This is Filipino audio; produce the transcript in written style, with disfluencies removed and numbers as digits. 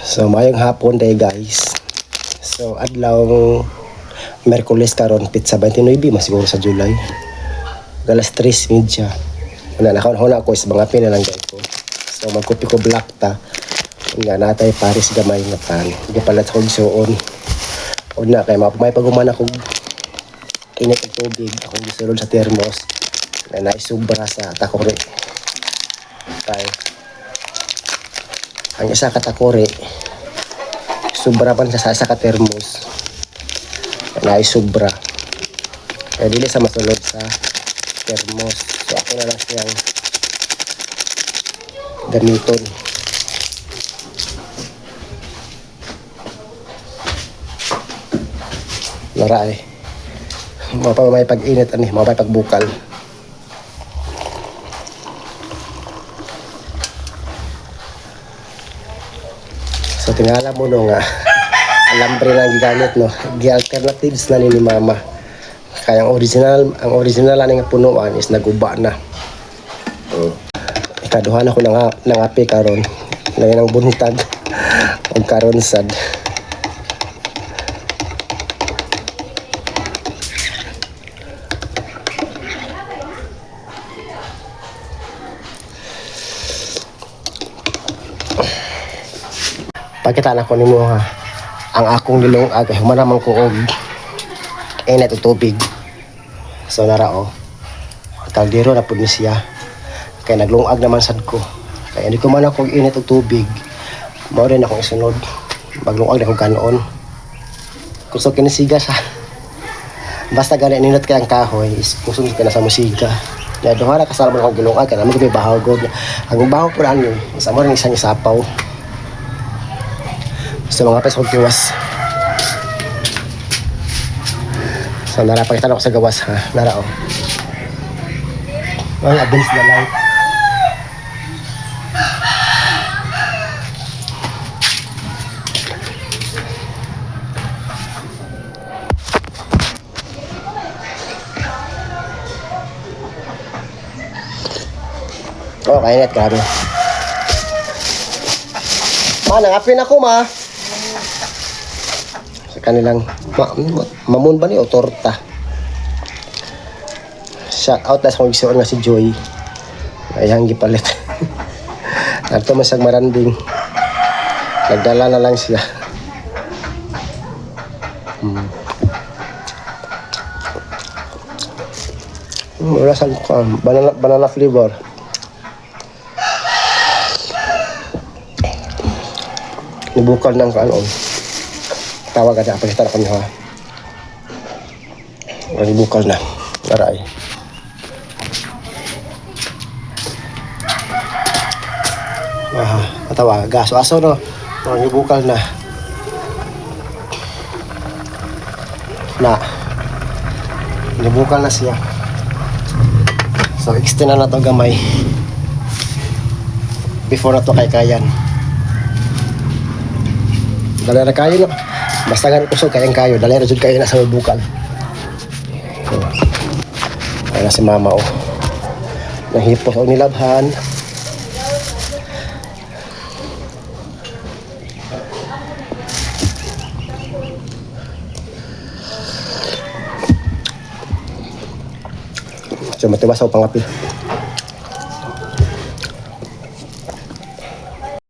So mayong hapon day guys. So adlaw Merkules karon pizza 29 masiguro sa July. Galas 3:30. Wala na ako is mga pinalang guys ko. So magkopi ko black ta. Nga natay Paris gamay nga pan. Di pala sa kong suon. Una kay may paguman ako init og tubig akong gisulod sa thermos. Na naisubra sa takore. Kay ang isa ka takore sobra pa sa isa ka thermos na sobra kaya dili sa masulod sa thermos, so ako na lang siyang gamiton. Lara may pag-init ani, may pagbukal. So tingala mo no nga alambre lang gigamit no. Gi-alternatives na ni mama. Kaya ang original ani nga punuan is naguba na. Ikaduhan ako nang api karon. Lain ang buntag og karon sad. Pagkita na ko nimo ha, ang akong nilungag ay humanaman ko og init o tubig. So narao, kaldero na pud ni siya. Kaya naglungag naman sad ko. Kaya hindi ko man ako init o tubig. Mao rin akong isunod. Maglungag na ko kanon. Gusto kinisiga sa. Basta gani ninot kay ang kahoy, is kusog ka na sa musiga. Ya duha ra kasama akong gilungag kana mo bahaw god. Ang bahaw pud ani, sa mo ring isang isapaw. So mga pes, huwag tiwas. So narapakita na ako sa gawas ha. Narao. Well, against the light. Oh, kainit, grabe. Ma, nangapin ako ma. Kanilang mamon ba ni o torta. Shout out na sa kong gisuon nga si Joy. Ayang gipalit. Ato masag maranding. Nagdala na lang siya. Wala sa banana flavor. Nibukal ng kanon. Tawag ada apa kita kami ha. Lagi bukal na. Aray. Atawa gas aso no. Lagi bukal na. Nibukal na siya. So extend na to gamay. Before na to kayan. Dala na kayo no. Basta nga kusog kayang kayo, dali na jud kayo na sa bukal. Ay na si mama oh. Nahipos og nilabhan. So matiwas ako pangapi.